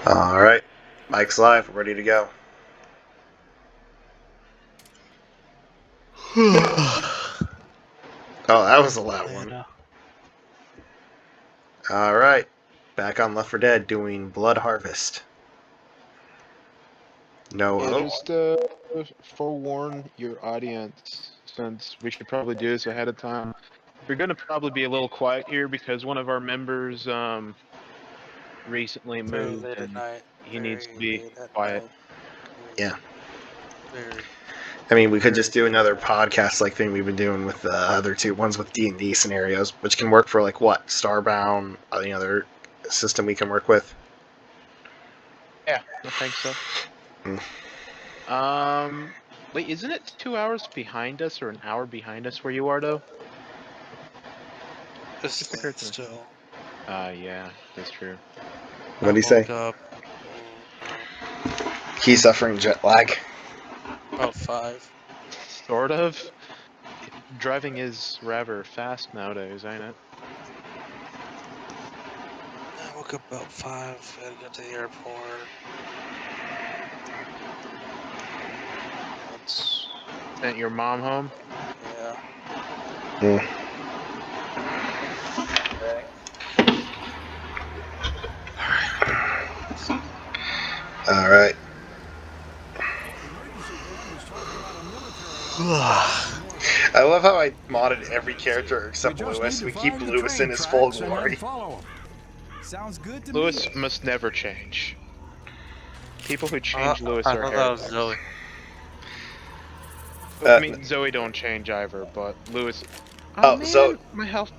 All right, Mike's live. We're ready to go. Oh, that was a loud one. All right, back on Left 4 Dead doing Blood Harvest. No Yeah, hope. just forewarn your audience, since we should probably do this ahead of time. We're gonna probably be a little quiet here because one of our members recently Very moved late at and night. he needs to be quiet. Yeah. Very. I mean, we could just do another podcast-like thing we've been doing with the other two ones with D&D scenarios, which can work for like what Starbound, any other system we can work with. Yeah, I think so. Wait, isn't it 2 hours behind us or an hour behind us where you are though? It's Just occurred late to me. still. Yeah, that's true. What do you say? I woke up He's suffering jet lag. about 5. Sort of. Driving is rather fast nowadays, ain't it? I woke up about 5. Gotta go to the airport. That's Sent your mom home? yeah. All right. I love how I modded every character except Lewis. We keep Lewis in his full glory. Sounds good to Lewis me. must never change. People who change Lewis I are thought that was heretics. Zoe. I mean, Zoe don't change either, but Lewis. Oh, Man, Zoe- my health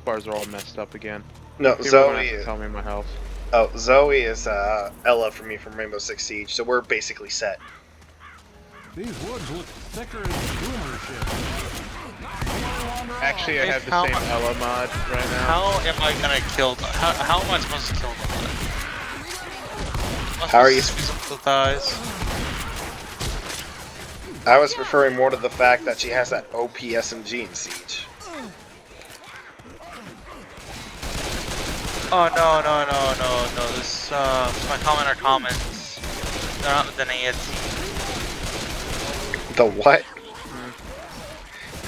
bars are all messed up again. No, People Zoe gonna have to is. tell me my health. Oh, Zoe is Ella for me from Rainbow Six Siege, so we're basically set. These woods look thicker than boomer shit. Actually, I have the How same mu- Ella mod right now. How am I gonna kill them? How am I supposed to kill them? How are you The thighs? I was referring more to the fact that she has that OP SMG in Siege. Oh no. This my comment or comments. They're not the ANC. The what?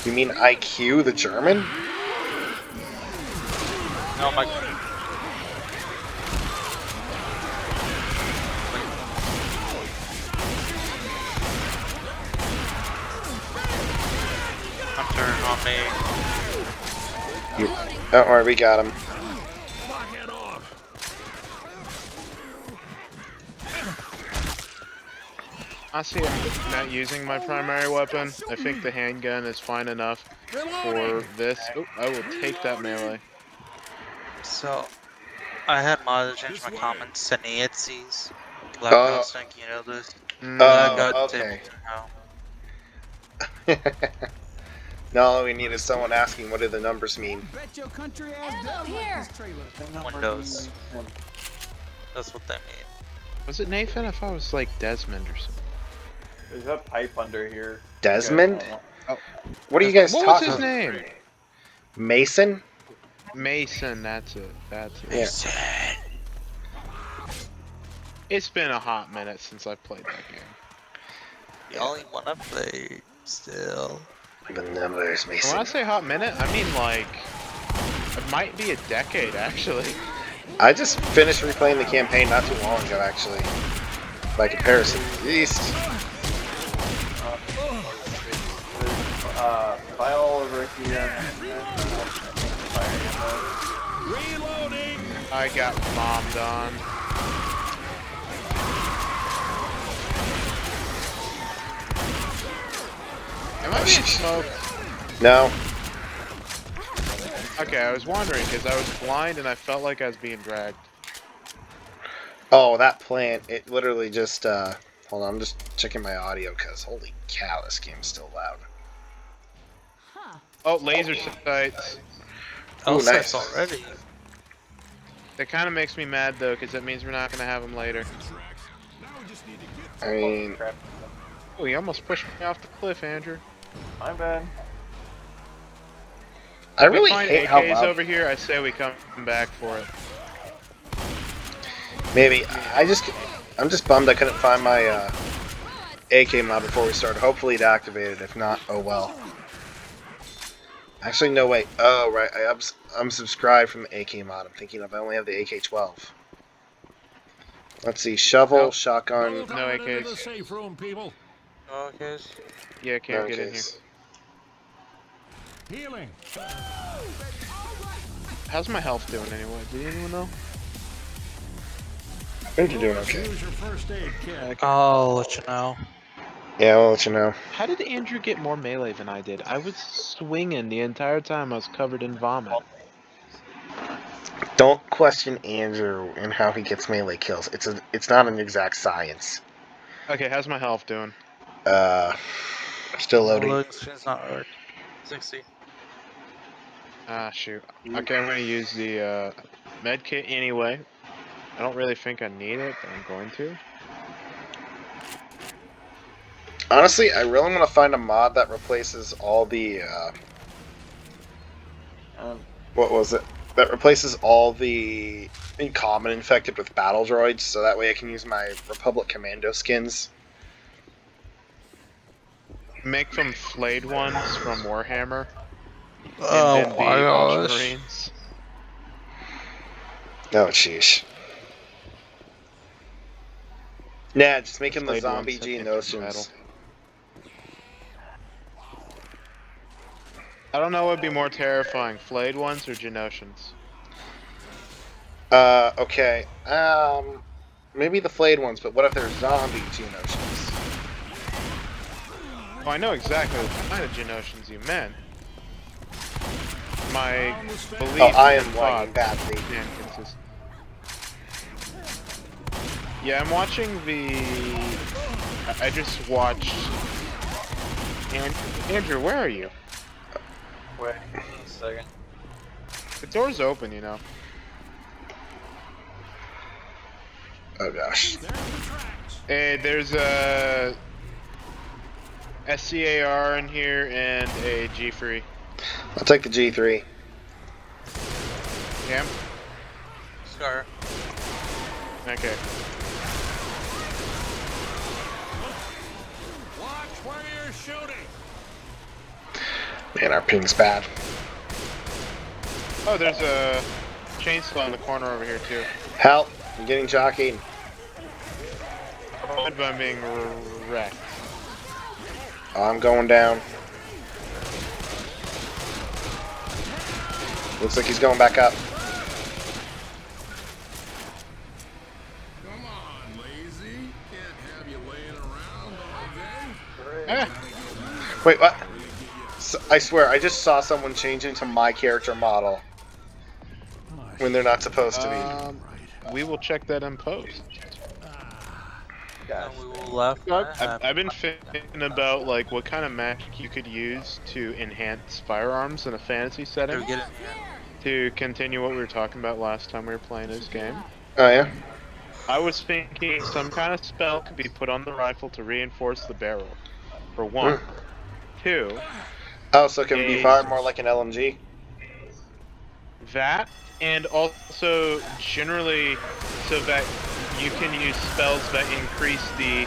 You mean IQ, the German? No, my. Hunter on me. Don't worry, we got him. Honestly, I'm not using my primary weapon. I think the handgun is fine enough for this. Oh, I will take that melee. So, I had modded to change my comments to Nancy's. Black House, think you know this. Mm, I got okay. now. Now all we need is someone asking what do the numbers mean. Bet your country ass down like this trailer. Windows. That's what they mean. Was it Nathan? I thought it was like Desmond or something. There's a pipe under here. Desmond? Oh. What are you guys What was talking his name? Mason? Mason, that's it. That's it. Yeah. It's been a hot minute since I've played that game. The only one I play still. The numbers, When Mason. I say hot minute, I mean like it might be a decade actually. I just finished replaying the campaign not too long ago, actually. By comparison, at least. File over here. Reloading. I got bombed on. Am I being smoked? No. Okay, I was wondering because I was blind and I felt like I was being dragged. Oh, that plant, it literally just, hold on, I'm just checking my audio, because holy cow, this game's still loud. Oh, laser sights. Ooh, Oh, nice. already. That kind of makes me mad though, because that means we're not gonna have them later. I mean, Oh, you almost pushed me off the cliff, Andrew. My bad. I really If we hate find how AKs loud. over here, I say we come back for it. Maybe. I'm just bummed I couldn't find my AK mod before we started. Hopefully it activated. If not, oh well. Actually, no, wait. Oh, right. I'm subscribed from the AK mod. I'm thinking of I only have the AK-12. Let's see. Shovel, Nope. shotgun. Bolt No on into AKs. the safe room, people. Okay. Yeah, can't No get in here. AKs. Healing. How's my health doing anyway? Do anyone know? I think you're doing okay. Use your first aid kit. I'll let you know. Yeah, I'll let you know. How did Andrew get more melee than I did? I was swinging the entire time. I was covered in vomit. Don't question Andrew and how he gets melee kills. It's not an exact science. Okay, how's my health doing? Still loading. Loading screen's not working. 60. Ah, shoot. Okay, I'm gonna use the med kit anyway. I don't really think I need it, but I'm going to. Honestly, I really want to find a mod that replaces all the what was it? That replaces all the common infected with battle droids, so that way I can use my Republic Commando skins. Make them flayed ones from Warhammer. Oh and then my the gosh. Ultramarines. Oh, sheesh. Nah, just make him the Flayed ones zombie that can't do Geonosians. battle. I don't know what would be more terrifying, flayed ones or Geonosians. Okay. Maybe the flayed ones, but what if they're zombie Geonosians? Oh, I know exactly what kind of Geonosians you meant. My belief Oh, I am in lagging thoughts badly. is inconsistent. Yeah, I'm watching the... I just watched... Andrew, where are you? Wait a second. The door's open, you know. Oh gosh. There's the tracks. Hey, there's a... SCAR in here and a G3. I'll take the G3. Yeah? Scar. Okay. Watch where you're shooting. Man, our ping's bad. Oh, there's a chainsaw in the corner over here, too. Help! I'm getting jockeyed. I'm being wrecked. Oh, I'm going down. Looks like he's going back up. Come on, lazy. Can't have you laying around all day. Ah, Wait, what? So, I swear, I just saw someone change into my character model when they're not supposed to we will check that in post. Gosh. And we will left. I've been thinking about like what kind of magic you could use to enhance firearms in a fantasy setting Get in here. to continue what we were talking about last time we were playing this game. be. Oh, yeah? I was thinking some kind of spell could be put on the rifle to reinforce the barrel. For one. Two, Oh, so it can be A- fired more like an LMG? that, and also generally so that you can use spells that increase the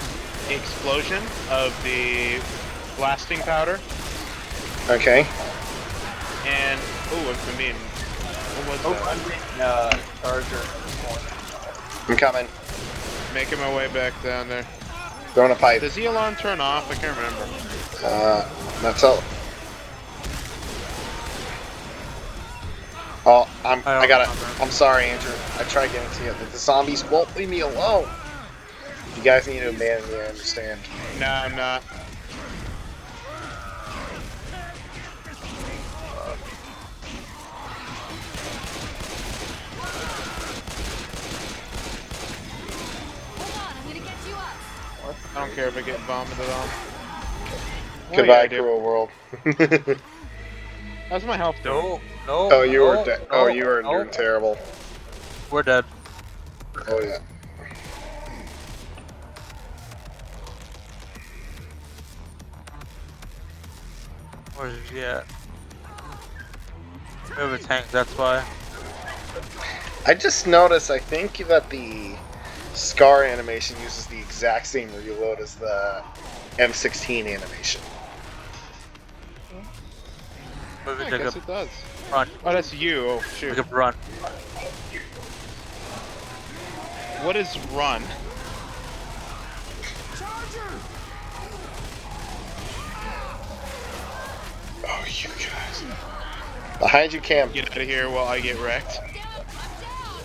explosion of the blasting powder. Okay. And I mean, what was I'm that? getting charger. I'm coming. Making my way back down there. Throwing a pipe. Does the alarm turn off? I can't remember. That's all. Oh, I got it. I'm sorry, Andrew. I tried getting to you. The zombies won't leave me alone. You guys need to abandon me, I understand. No, I'm not. I'm gonna get you up. I don't care if I get vomited on. Goodbye, I do. cruel world. How's my health doing? No, no. Oh, you were no, dead. no, Oh, you were no. you're terrible. We're dead. Oh yeah. Where's he at? We have a tank, that's why. I just noticed. I think that the Scar animation uses the exact same reload as the M16 animation. Move I it, guess Jacob. it does. Run. Oh, that's you. Oh, shoot. Jacob, run. What is run? Oh, you guys. Behind you, Cam. Get out of here while I get wrecked. Down. I'm down.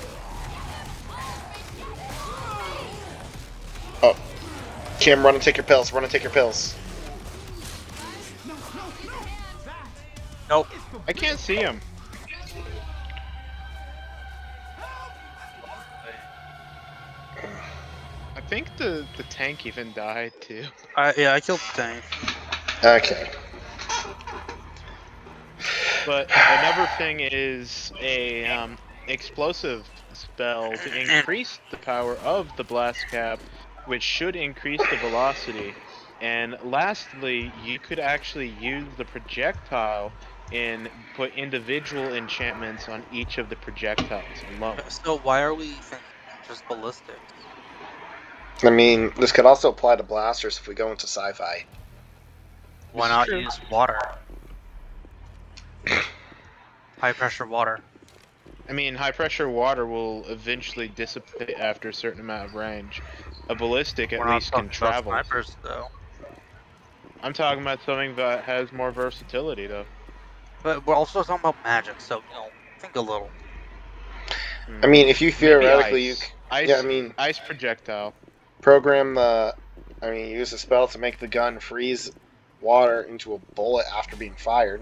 Oh. Cam, run and take your pills. Run and take your pills. Nope. I can't see him. I think the tank even died too. Yeah, I killed the tank. Okay. But another thing is a explosive spell to increase the power of the blast cap, which should increase the velocity. And lastly, you could actually use the projectile and put individual enchantments on each of the projectiles alone. So why are we thinking just ballistic? I mean, this could also apply to blasters if we go into sci-fi. Why This is not true. use water? High pressure water. I mean, high pressure water will eventually dissipate after a certain amount of range. A ballistic at We're not least can talking about travel. snipers though. I'm talking about something that has more versatility though. But we're also talking about magic, so think a little. I mean, if you theoretically, Maybe you ice. c- Ice, yeah, I mean, ice projectile. program the, use a spell to make the gun freeze water into a bullet after being fired.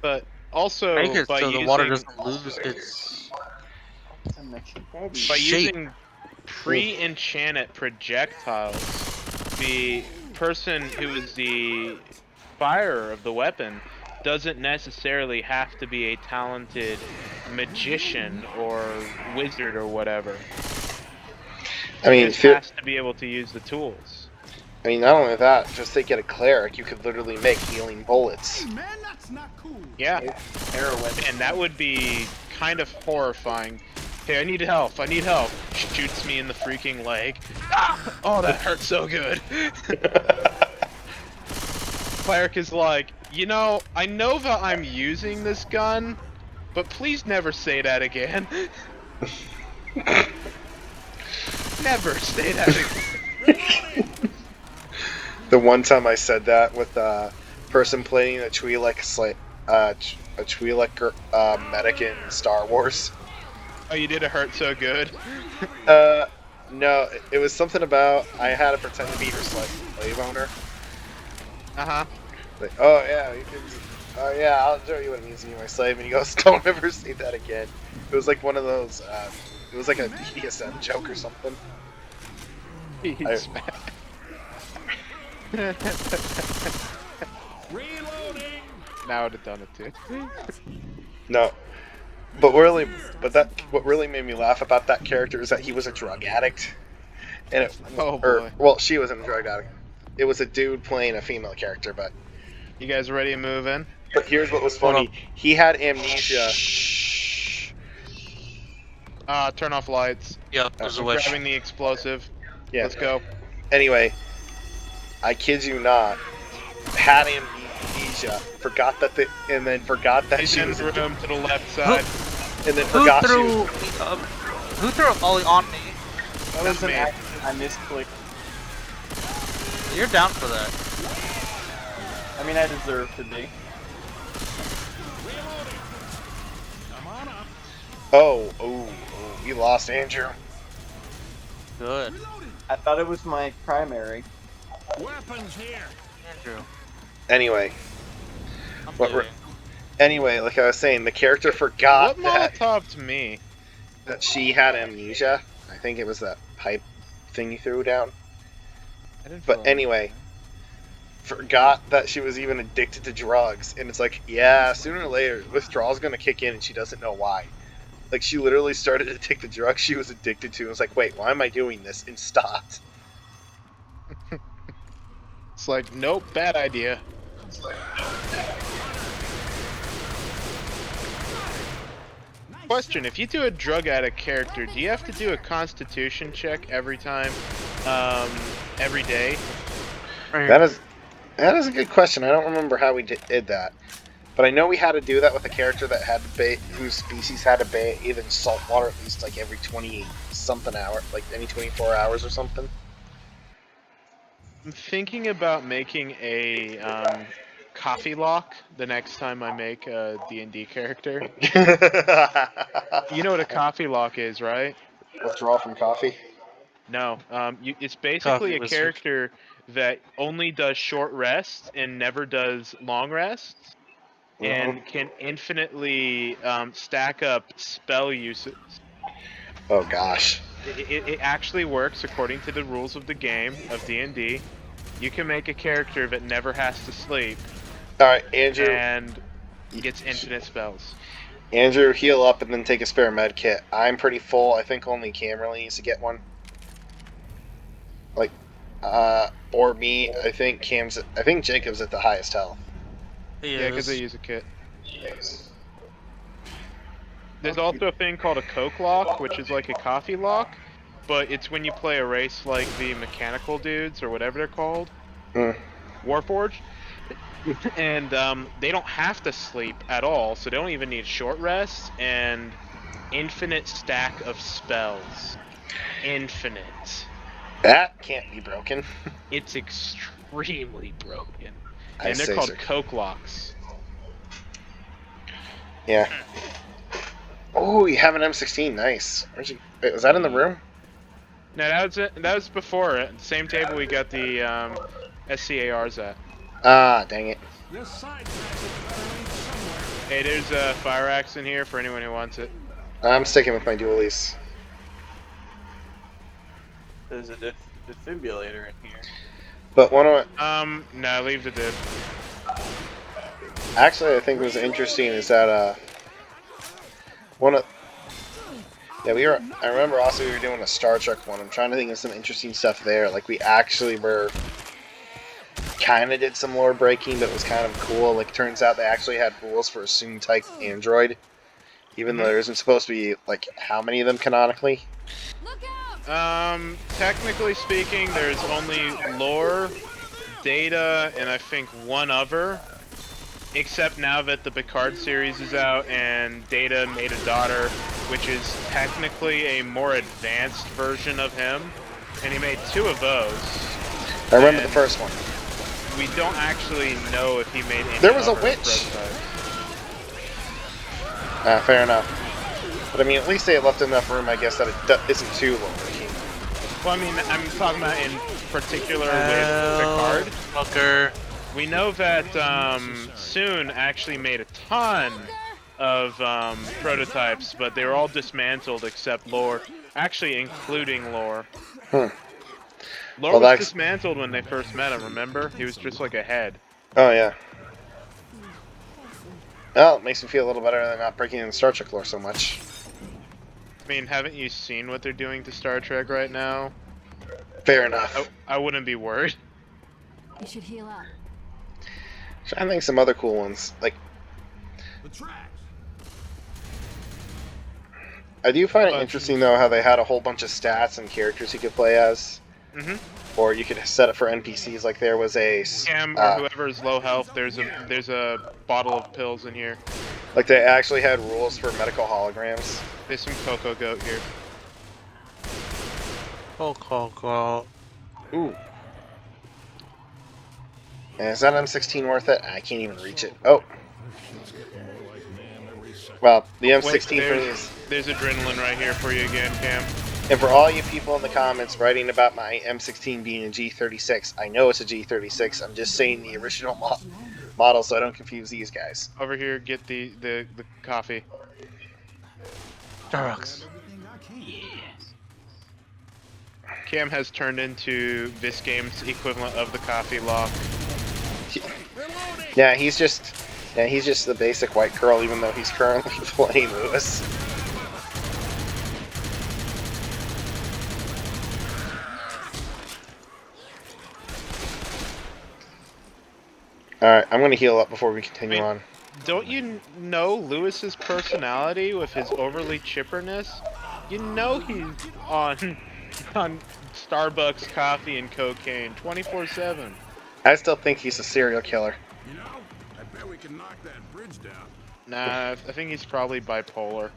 But also Make it by so using the water doesn't lose its by shape. using pre-enchanted projectiles, the person who is the firer of the weapon doesn't necessarily have to be a talented magician or wizard or whatever. I mean, Just has to be able to use the tools. not only that, just to get a cleric, you could literally make healing bullets. Hey, man, that's not cool. Yeah, Heroin. and that would be kind of horrifying. Hey, I need help. I need help. Shoots me in the freaking leg. Ah! Oh, that hurt so good. Cleric is like, I know that I'm using this gun, but please never say that again. Never say that again. The one time I said that with a person playing a Twi'lek medic in Star Wars. Oh, you did it hurt so good. No, it was something about I had to pretend to be her slave owner. Uh-huh. Like, oh yeah, I'll show you what it means to be my slave. And he goes, don't ever say that again. It was like one of those, it was like a BDSM joke or something. He's Reloading. Now I'd have done it too. No. But what really made me laugh about that character is that he was a drug addict. And Oh, she was a drug addict. It was a dude playing a female character, but You guys ready to move in? here's what was funny. He had amnesia. Turn off lights. Yep, there's a wish. Grabbing the explosive. Yeah. Let's go. Anyway, I kid you not, had amnesia, forgot that He's she in was the room to the left side. and then Who forgot she threw was, who threw a volley on me? That was an me. accident. I misclicked. You're down for that. I mean, I deserve to be. Come on up. oh, we lost Andrew. Good. I thought it was my primary. Weapons here. Andrew. Anyway, I'm What we're- leaving. anyway, like I was saying, the character forgot What that Molotov'd me? she had amnesia. I think it was that pipe thing you threw down. I didn't But feel anyway, forgot that she was even addicted to drugs, and it's like, yeah, sooner or later withdrawal's gonna kick in, and she doesn't know why. Like, she literally started to take the drugs she was addicted to, and was like, wait, why am I doing this? And stopped. It's like, nope, bad idea. Nice Question: if you do a drug addict character, do you have to do a constitution check every time, every day? That is a good question. I don't remember how we did that, but I know we had to do that with a character that had to bathe, whose species had to bathe in salt water at least like every 20 something hour, like any 24 hours or something. I'm thinking about making a coffee lock the next time I make a D&D character. You know what a coffee lock is, right? Withdrawal from coffee. No, it's Coffee basically a wizard. character that only does short rests and never does long rests, and can infinitely stack up spell uses. Oh gosh. It actually works according to the rules of the game of D&D. You can make a character that never has to sleep All right, Andrew. and gets infinite spells. Andrew, heal up and then take a spare med kit. I'm pretty full. I think only Cam really needs to get one. Like, or me. I think Jacob's at the highest health. Yeah, because they use a kit. There's also a thing called a Coke lock, which is like a coffee lock, but it's when you play a race like the mechanical dudes or whatever they're called, Warforged, and they don't have to sleep at all, so they don't even need short rests and infinite stack of spells. Infinite. That can't be broken. It's extremely broken, I and they're say called so. Coke locks. Yeah. Oh, you have an M16. Nice. Wait, was that in the room? No, that was before it. Same table we got the SCARs at. Ah, dang it. This side track is buried somewhere. Hey, there's a fire axe in here for anyone who wants it. I'm sticking with my dualies. There's a defibrillator in here. But one of my, No, leave the div. actually, I think was interesting is that one of I remember also we were doing a Star Trek one. I'm trying to think of some interesting stuff there. Like we actually were kind of did some lore breaking, but it was kind of cool. Like turns out they actually had rules for assumed type android, even though there isn't supposed to be like how many of them canonically. Look out! Technically speaking, there's only lore, data, and I think one other. Except now that the Picard series is out and Data made a daughter, which is technically a more advanced version of him, and he made 2 of those. I remember And the first one. We don't actually know if he made any There was a other witch! prototypes. Fair enough. But I mean, at least they left enough room, I guess, that it isn't too lore breaking. Well, I mean, I'm talking about in particular with Picard. Fucker. We know that Soon actually made a ton of prototypes, but they were all dismantled except Lore, actually including Lore. Lore was dismantled when they first met him, remember? He was just like a head. Oh, yeah. Well, it makes me feel a little better than not breaking in Star Trek lore so much. I mean, haven't you seen what they're doing to Star Trek right now? Fair enough. I wouldn't be worried. You should heal up. I think some other cool ones. Like, The tracks. I do find it interesting, though, how they had a whole bunch of stats and characters you could play as. Or you could set it for NPCs, like there was a... Cam, or whoever is low health, there's a bottle of pills in here. Like they actually had rules for medical holograms. There's some Cocoa Goat here. Go. Ooh. And is that M16 worth it? I can't even reach it. Oh. Well, the M16 for me is... There's adrenaline right here for you again, Cam. And for all you people in the comments writing about my M16 being a G36, I know it's a G36. I'm just saying the original model so I don't confuse these guys. Over here, get the coffee. Starbucks. Cam has turned into this game's equivalent of the coffee lock. Yeah, he's just the basic white girl, even though he's currently playing Lewis. Alright, I'm gonna heal up before we continue on. don't you know Lewis's personality with his overly chipperness? You know he's on on Starbucks coffee and cocaine 24/7. I still think he's a serial killer. You know, I bet we can knock that bridge down. Nah, I think he's probably bipolar.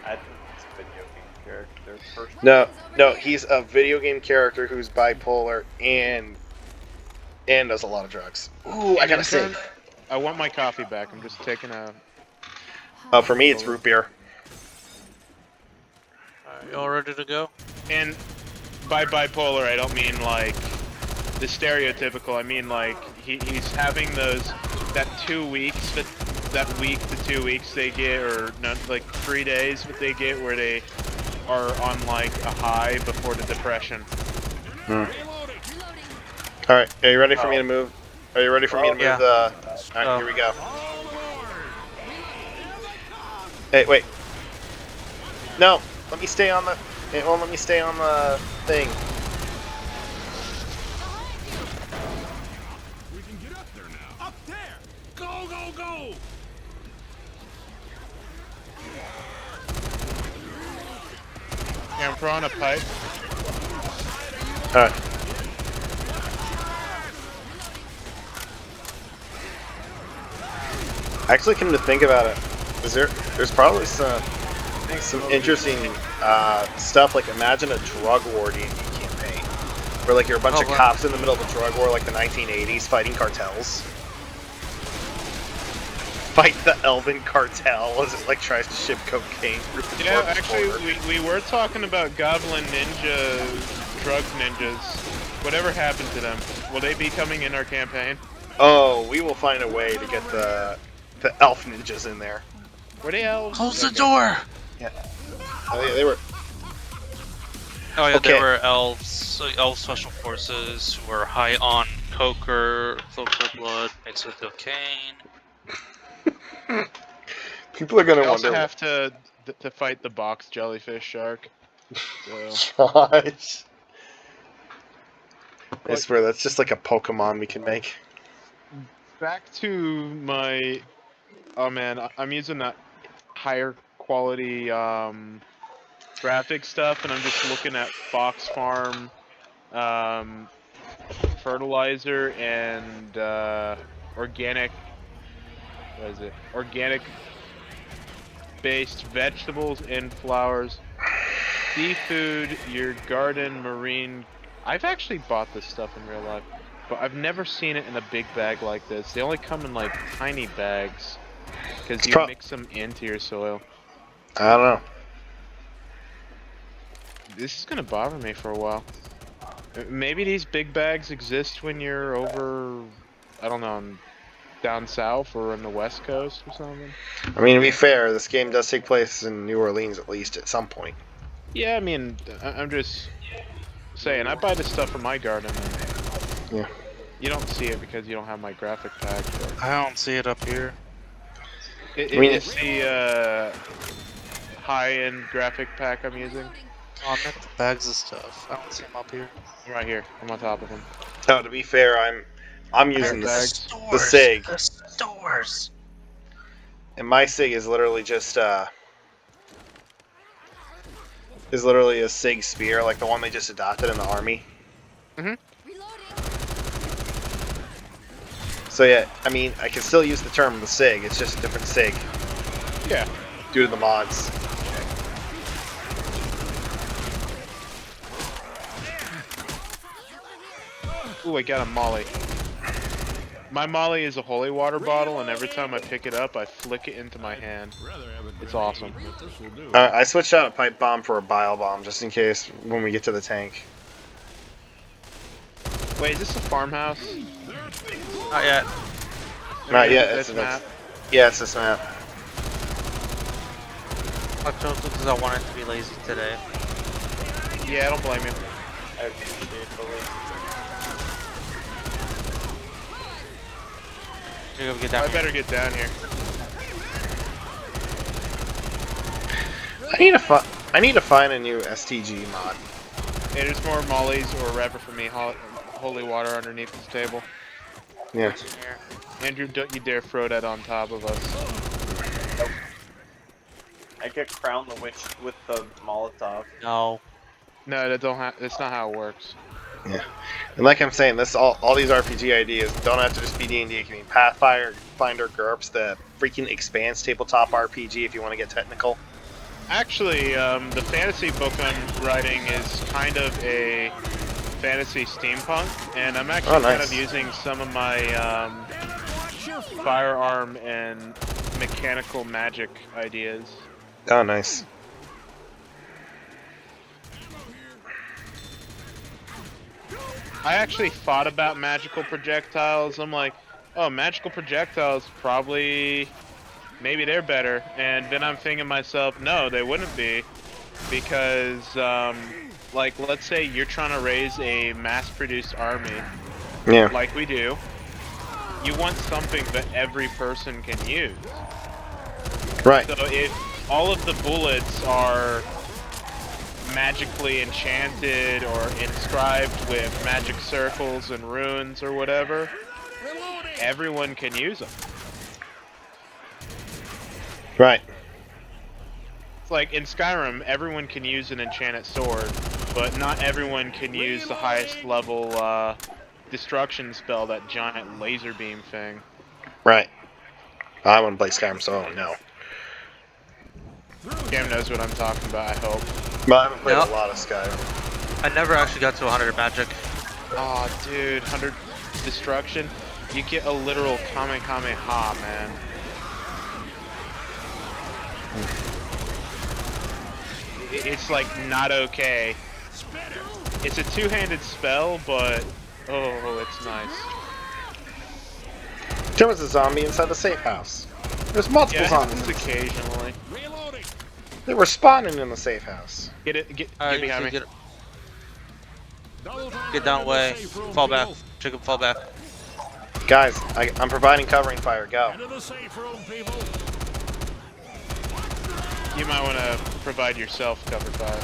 I think it's a video game character. Personally. No, he's a video game character who's bipolar and does a lot of drugs. Ooh, I And gotta in say. turn, I want my coffee back. I'm just taking a. For me, it's root beer. Alright, y'all ready to go? And by bipolar, I don't mean like the stereotypical. I mean like he's having that 2 weeks, that week to 2 weeks they get, or not, like 3 days that they get where they are on like a high before the depression. Reloading. All right, are you ready for me to move? Are you ready for me to move Yeah. the? All right, here we go. All aboard. Hey, wait. No, let me stay on the. It won't let me stay on the thing. We can get up there now. Up there. Go, go, go. Yeah, I'm throwing a pipe. All right. Actually, come to think about it, there's probably some interesting stuff. Like, imagine a drug war D&D campaign, where like you're a bunch Oh, of wow. cops in the middle of a drug war, like the 1980s, fighting cartels. Fight the Elven cartel as it like tries to ship cocaine through the Yeah, northern actually, border. we were talking about Goblin Ninja, drug ninjas. Whatever happened to them? Will they be coming in our campaign? Oh, we will find a way to get the elf ninjas in there. Were they elves? Close the Okay. door! Oh, they were. Oh yeah, Okay. they were elves, elf special forces who were high on poker, local blood mixed with cocaine. People are gonna We also wonder. have to fight the box jellyfish shark. So Gosh. I swear that's just like a Pokemon we can make. back to my. Oh man, I'm using that higher quality graphic stuff, and I'm just looking at Fox Farm fertilizer and organic. What is it? Organic based vegetables and flowers, seafood, your garden, marine. I've actually bought this stuff in real life, but I've never seen it in a big bag like this. They only come in like tiny bags because you mix them into your soil. I don't know. This is gonna bother me for a while. Maybe these big bags exist when you're over, I don't know, down south or on the west coast or something. I mean, to be fair, this game does take place in New Orleans at least at some point. Yeah, I mean, I'm just saying, I buy this stuff for my garden. And Yeah. you don't see it because you don't have my graphic pack. But I don't see it up here. it, I mean, it's the high-end graphic pack I'm using. Oh, I meant the bags of stuff. I don't see them up here. Right here, I'm on top of them. No, to be fair, I'm using Bags. the SIG, The stores. and my SIG is literally just is literally a SIG spear, like the one they just adopted in the army. Reloading. So yeah, I mean, I can still use the term the SIG. It's just a different SIG Yeah. due to the mods. Ooh, I got a molly. My molly is a holy water bottle, and every time I pick it up, I flick it into my hand. Rather have a It's grenade, awesome. but this will do. I switched out a pipe bomb for a bile bomb just in case when we get to the tank. Wait, is this a farmhouse? Not yet. Not yet. This map. Yeah, it's this map. I chose it because I wanted to be lazy today. Yeah, I don't blame you. I appreciate the link. You're gonna get down I here. better get down here. I need to find a new STG mod. Hey, there's more mollies or whatever for me. Holy water underneath this table. Yeah. What's in here? Andrew, don't you dare throw that on top of us. I get Crown the Witch with the Molotov. No. No, that don't. That's not how it works. Yeah. And like I'm saying, this all these RPG ideas don't have to just be D&D. It can be Pathfinder, GURPS, the freaking Expanse tabletop RPG if you want to get technical. Actually, the fantasy book I'm writing is kind of a fantasy steampunk, and I'm actually Oh, nice. kind of using some of my firearm and mechanical magic ideas. Oh, nice. I actually thought about magical projectiles. I'm like, oh, magical projectiles probably, maybe they're better. And then I'm thinking to myself, no, they wouldn't be, because, like, let's say you're trying to raise a mass-produced army, Yeah. like we do. You want something that every person can use. Right. So if all of the bullets are magically enchanted or inscribed with magic circles and runes or whatever, everyone can use them. Right. It's like in Skyrim, everyone can use an enchanted sword, but not everyone can use the highest level destruction spell, that giant laser beam thing. Right. I want to play Skyrim, so I don't know. Cam knows what I'm talking about, I hope. But I haven't played Yep. a lot of Skyrim. I never actually got to 100 magic. Oh, dude, 100 destruction. You get a literal Kamehameha, man. It's like not okay. It's a two-handed spell, but oh, it's nice. There was a zombie inside the safe house. There's multiple Yeah, it zombies. happens occasionally. Reloading. They were spawning in the safe house. Get it, get Alright, behind me. Get down way. Fall back. Chicken, fall back. Guys, I'm providing covering fire. Go. Into the safe room, people. You might want to provide yourself cover fire.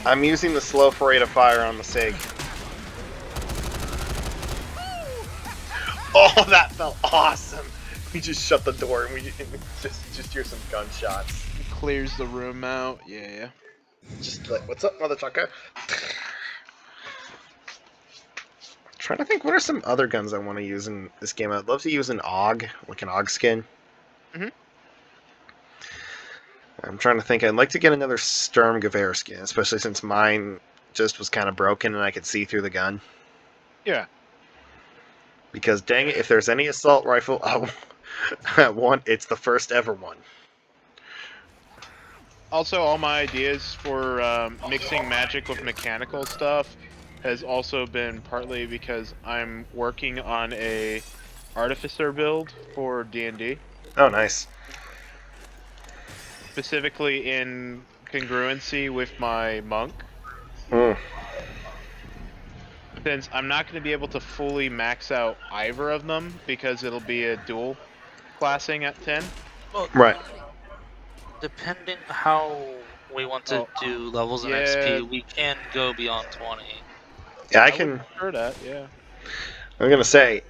I'm using the slow rate of fire on the SIG. Oh, that felt awesome. We just shut the door and we just hear some gunshots. Clears the room out. Yeah. Just like, what's up, motherfucker? Trying to think, what are some other guns I want to use in this game? I'd love to use an AUG, like an AUG skin. Mhm. I'm trying to think. I'd like to get another Sturmgewehr skin, especially since mine just was kind of broken and I could see through the gun. Yeah. Because dang it, if there's any assault rifle I want, it's the first ever one. Also, all my ideas for mixing magic with mechanical stuff has also been partly because I'm working on a artificer build for D&D, Oh, nice. specifically in congruency with my monk. Mm. Since I'm not going to be able to fully max out either of them because it'll be a dual classing at 10. Well, Right. depending how we want to Oh, do levels in yeah. XP, we can go beyond 20. Yeah, I would can. prefer that, yeah. I'm gonna say,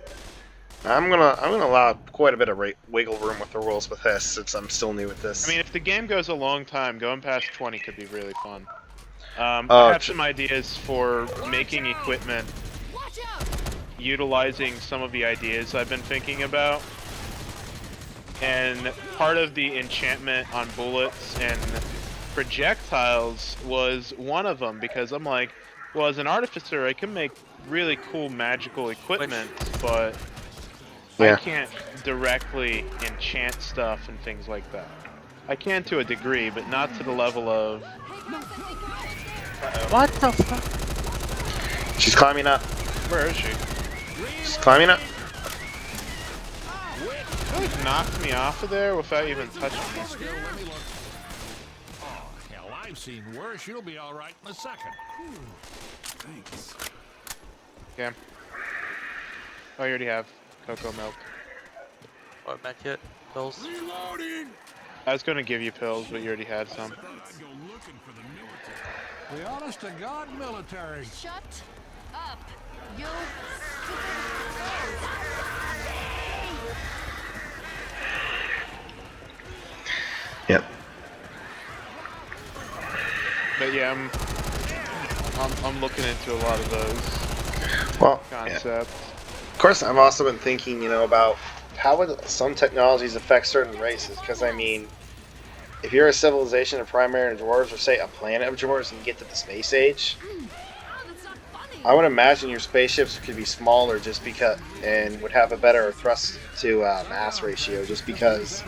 I'm gonna allow quite a bit of wiggle room with the rules with this, since I'm still new at this. I mean, if the game goes a long time, going past 20 could be really fun. Oh, I have some ideas for making equipment Watch out! utilizing some of the ideas I've been thinking about. And part of the enchantment on bullets and projectiles was one of them, because I'm like, well, as an artificer, I can make really cool magical equipment, but Yeah. I can't directly enchant stuff and things like that. I can to a degree, but not to the level of... What the fuck? She's climbing up. Where is she? She's climbing up. She like knocked me off of there without even touching me. Still, let me look. Oh, hell, I've seen worse. You'll be all right in a second. Thanks. Okay. Oh, you already have cocoa milk. What, medkit? Pills? Reloading. I was gonna give you pills, but you already had some. I'd go looking for the military. The honest to God military. Shut up! Yo, Yep. But yeah, I'm looking into a lot of those Well, yeah. concepts. Of course, I've also been thinking, about how would some technologies affect certain races. Because I mean, if you're a civilization of primary dwarves, or say a planet of dwarves, and you get to the space age, that's not funny. I would imagine your spaceships could be smaller, just because, and would have a better thrust to mass ratio, just because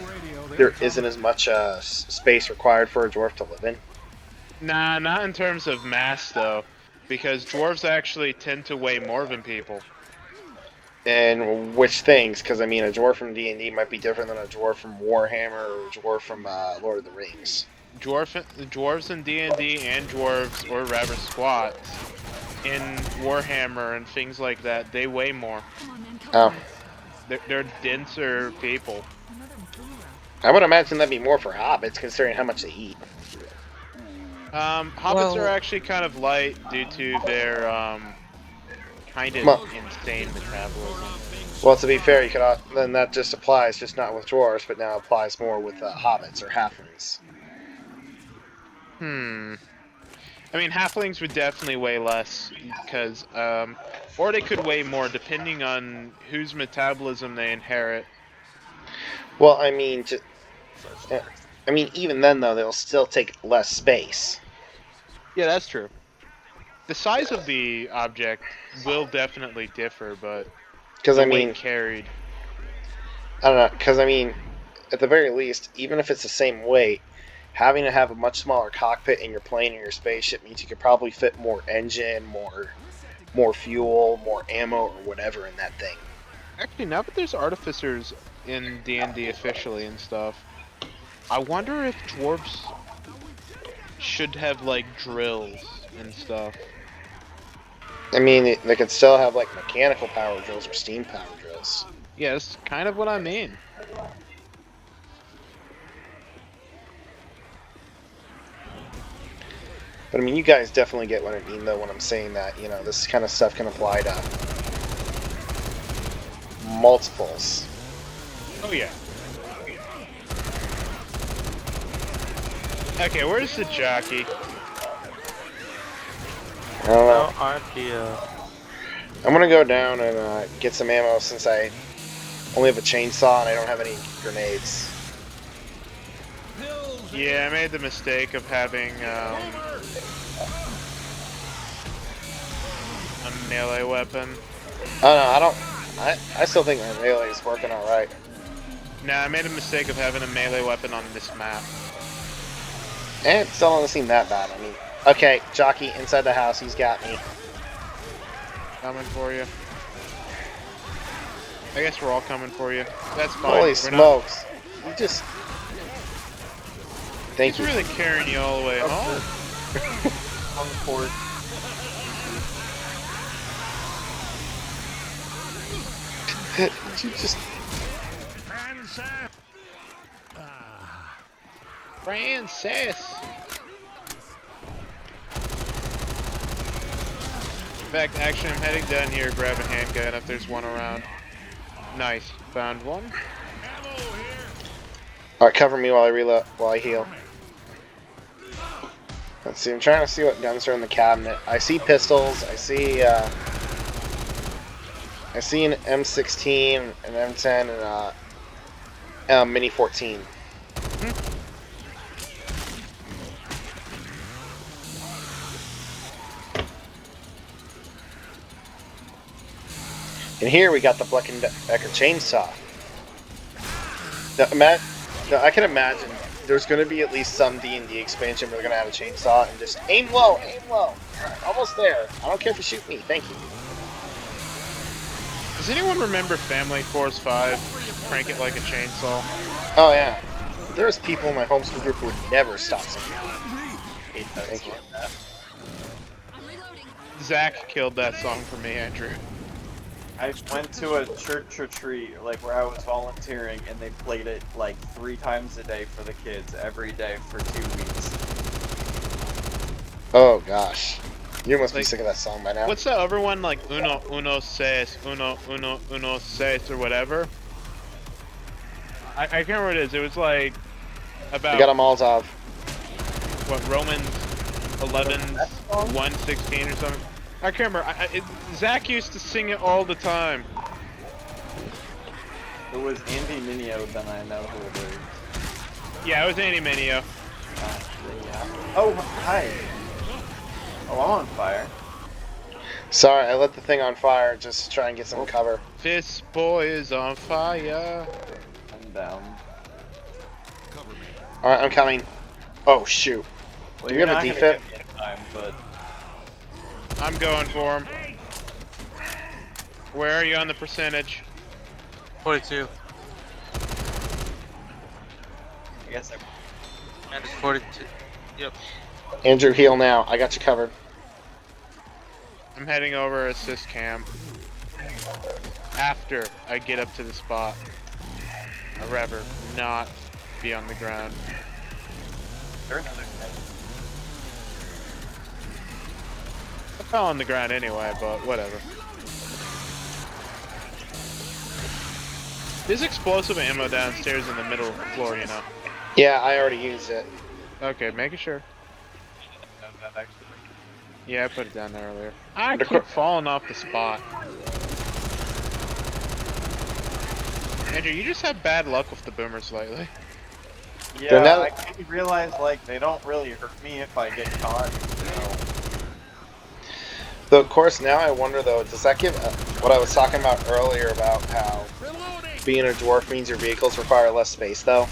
there isn't as much space required for a dwarf to live in. Nah, not in terms of mass though, because dwarves actually tend to weigh more than people. And which things? Because I mean, a dwarf from D&D might be different than a dwarf from Warhammer or a dwarf from Lord of the Rings. Dwarves in D&D and dwarves, or rather squats, in Warhammer and things like that, they weigh more. Come on, man, come Oh, on. They're denser people. Another boomerang. I would imagine that'd be more for hobbits, considering how much they eat. Hobbits Well- are actually kind of light due to their kind of Well- insane metabolism. Well, to be fair, you could then that just applies, just not with dwarves, but now applies more with hobbits or halflings. I mean, halflings would definitely weigh less, because, or they could weigh more depending on whose metabolism they inherit. Well, I mean, even then though, they'll still take less space. Yeah, that's true. The size of the object will definitely differ, but Because the I mean, weight carried. I don't know. Because I mean, at the very least, even if it's the same weight, having to have a much smaller cockpit in your plane or your spaceship means you could probably fit more engine, more fuel, more ammo, or whatever in that thing. Actually, now that there's artificers in D&D officially and stuff, I wonder if dwarves should have, like, drills and stuff. I mean, they could still have like mechanical power drills or steam power drills. Yeah, that's kind of what I mean. But I mean, you guys definitely get what I mean, though, when I'm saying that, this kind of stuff can apply to multiples. Oh, yeah. Okay, where's the jockey? I don't know. No idea. I'm gonna go down and get some ammo since I only have a chainsaw and I don't have any grenades. Yeah, I made the mistake of having, a melee weapon. Oh no, I don't. I still think my melee is working alright. Nah, I made a mistake of having a melee weapon on this map. And it still doesn't seem that bad. I mean, okay, jockey inside the house, he's got me. Coming for you. I guess we're all coming for you. That's fine. Holy We're smokes! You just. Thank He's you. really carrying you all the way home. On the port. Did you just. Francis! In fact, actually, I'm heading down here, grab a handgun if there's one around. Nice. Found one. Alright, cover me while I reload, while I heal. Let's see, I'm trying to see what guns are in the cabinet. I see pistols, I see an M16, an M10, and a Mini 14. And here we got the Black & Decker chainsaw. Now, I can imagine there's going to be at least some D&D expansion where they're going to have a chainsaw and just aim low, aim low. Alright, almost there. I don't care if you shoot me. Thank you. Does anyone remember Family Force 5? Crank it like a chainsaw. Oh yeah. There's people in my homeschool group who would never stop something. Thank you. I'm reloading. Zach killed that song for me, Andrew. I went to a church retreat, like where I was volunteering, and they played it like 3 times a day for the kids, every day for 2 weeks. Oh gosh. You must be Like, sick of that song by now. What's the other one, like uno seis, uno seis or whatever? I can't remember what it is. It was like about You got a Molotov. what, Romans 11, 1:16 or something. I can't remember. Zach used to sing it all the time. It was Andy Mineo, then I know who it is. Yeah, it was Andy Mineo. Yeah. Oh, hi. Oh, I'm on fire. Sorry, I lit the thing on fire just to try and get some cover. This boy is on fire. I'm down. Alright, I'm coming. Oh, shoot. Well, Do you you're have a not gonna defib? get me in time, but I'm going for him. Where are you on the percentage? 42. I guess I. And it's 42. Yep. Andrew, heal now. I got you covered. I'm heading over assist cam. After I get up to the spot. I'd rather not be on the ground. There's another guy. I fell on the ground anyway, but whatever. There's explosive ammo downstairs in the middle floor, you know. Yeah, I already used it. Okay, making sure. No, that actually. Yeah, I put it down there earlier. I The keep cr- falling off the spot. Andrew, you just have bad luck with the boomers lately. Yeah, not- I came to realize like they don't really hurt me if I get caught. So. Though, of course, now I wonder, though, does that give what I was talking about earlier about how being a dwarf means your vehicles require less space, though?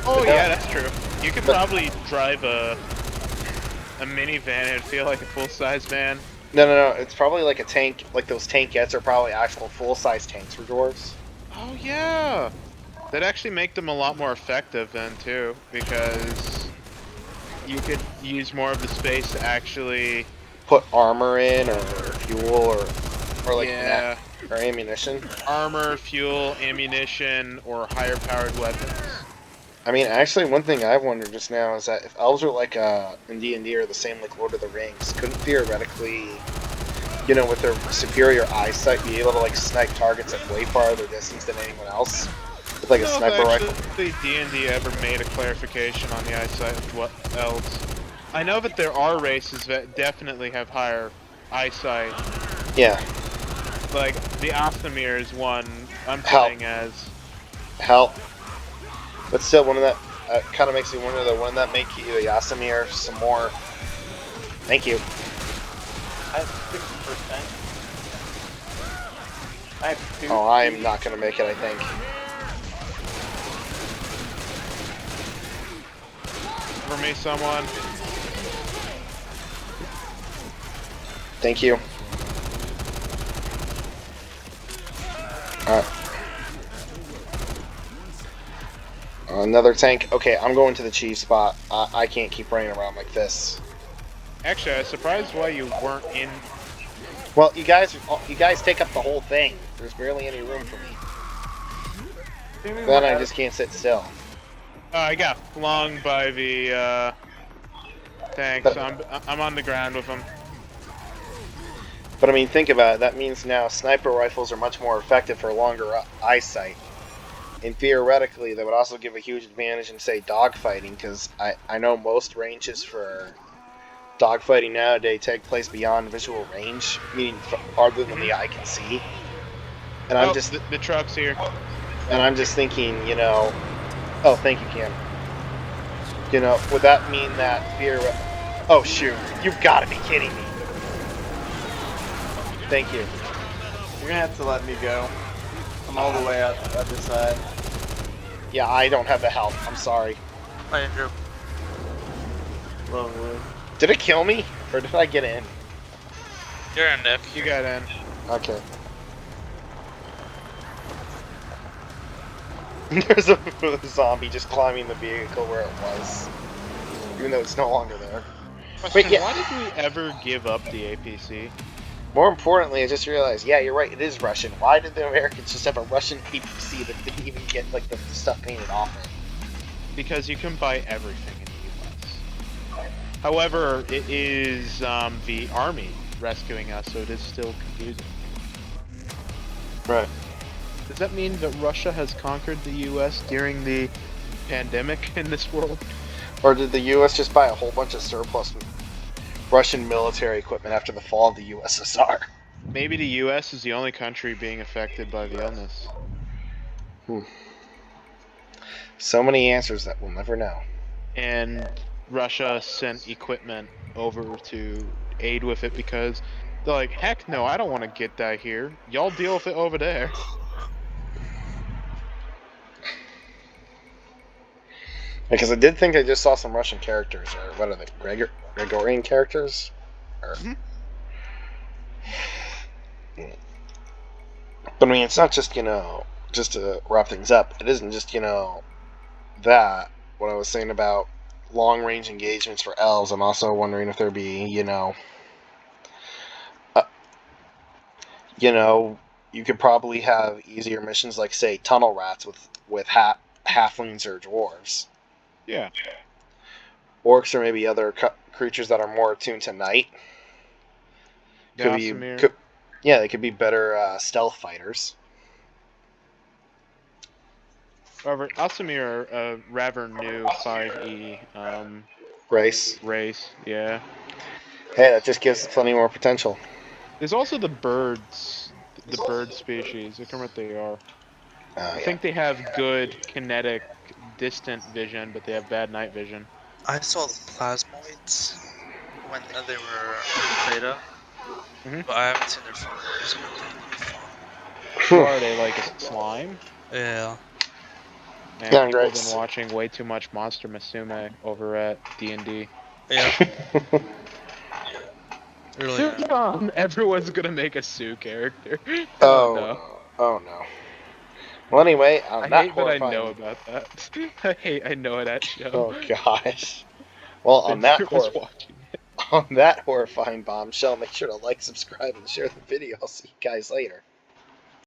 Oh But yeah, no. that's true. You could But- probably drive a minivan and it'd feel like a full-size van. No, it's probably like a tank, like those tankettes are probably actual full-size tanks for dwarves. Oh yeah, that actually make them a lot more effective then too, because you could use more of the space to actually. Put armor in, or fuel, or like Yeah. or ammunition. Armor, fuel, ammunition, or higher powered weapons. I mean, actually, one thing I've wondered just now is that if elves are like in D&D are the same like Lord of the Rings, couldn't theoretically, you know, with their superior eyesight, be able to like snipe targets at way farther distance than anyone else with like a sniper rifle? The D&D ever made a clarification on the eyesight of what elves. I know that there are races that definitely have higher eyesight. Yeah, Like the Othmir is one I'm Hell. playing as. hell. But still, one of that kind of makes me wonder though, wouldn't that make you a Yasamir some more? Thank you. I have 60%. I have 2. Oh, I am not gonna make it, I think. For me, someone. Thank you. Alright. Another tank. Okay, I'm going to the cheese spot. I can't keep running around like this. Actually, I was surprised why you weren't in. Well, you guys take up the whole thing. There's barely any room for me. Then I just can't sit still. I got flung by the tank, But- so I'm on the ground with him. But I mean, think about it. That means now sniper rifles are much more effective for longer eyesight. And theoretically, that would also give a huge advantage in, say, dogfighting, because I know most ranges for dogfighting nowadays take place beyond visual range, meaning farther than the eye can see. And I'm Oh, just the truck's here. thinking, you know, oh, thank you, Cam. You know, would that mean that oh shoot, you've got to be kidding me. Thank you. You're gonna have to let me go. I'm all the way out the other side. Yeah, I don't have the help. I'm sorry. Bye, Andrew. Lovely. Did it kill me, or did I get in? You're in, Nick. You got in. Okay. There's a zombie just climbing the vehicle where it was, even though it's no longer there. Question, yeah. why did we ever give up the APC? More importantly, I just realized, yeah, you're right, it is Russian. Why did the Americans just have a Russian APC that didn't even get like the stuff painted off it? Because you can buy everything in the US. However, it is the army rescuing us, so it is still confusing. Right. Does that mean that Russia has conquered the U.S. during the pandemic in this world? Or did the U.S. just buy a whole bunch of surplus Russian military equipment after the fall of the USSR? Maybe the U.S. is the only country being affected by the illness. So many answers that we'll never know. And Russia sent equipment over to aid with it because they're like, heck no, I don't want to get that here. Y'all deal with it over there. Because I did think I just saw some Russian characters, or what are they, Gregorian characters? Or... But I mean, it's not just, just to wrap things up, it isn't just, that. What I was saying about long-range engagements for elves, I'm also wondering if there'd be, you could probably have easier missions like, say, tunnel rats with halflings or dwarves. Yeah. Orcs or maybe other creatures that are more attuned to night. Gossamer. They could be better stealth fighters. However, Aasimar are a rather new 5e Race. yeah. Hey, that just gives plenty more potential. There's also the birds, the bird species. I can't remember what they are. I think they have good kinetic distant vision, but they have bad night vision. I saw the plasmoids when they were beta, but I haven't seen their forms, but they look fun. What are they, like a slime? Yeah. Man, Yeah, people have Grace. been watching way too much Monster Musume over at D&D. Yeah. Really. Everyone's gonna make a Sue character. Oh no. Well, anyway, I hate that I know about that. I know that show. Oh gosh. Well, on that horrifying bombshell, make sure to like, subscribe, and share the video. I'll see you guys later.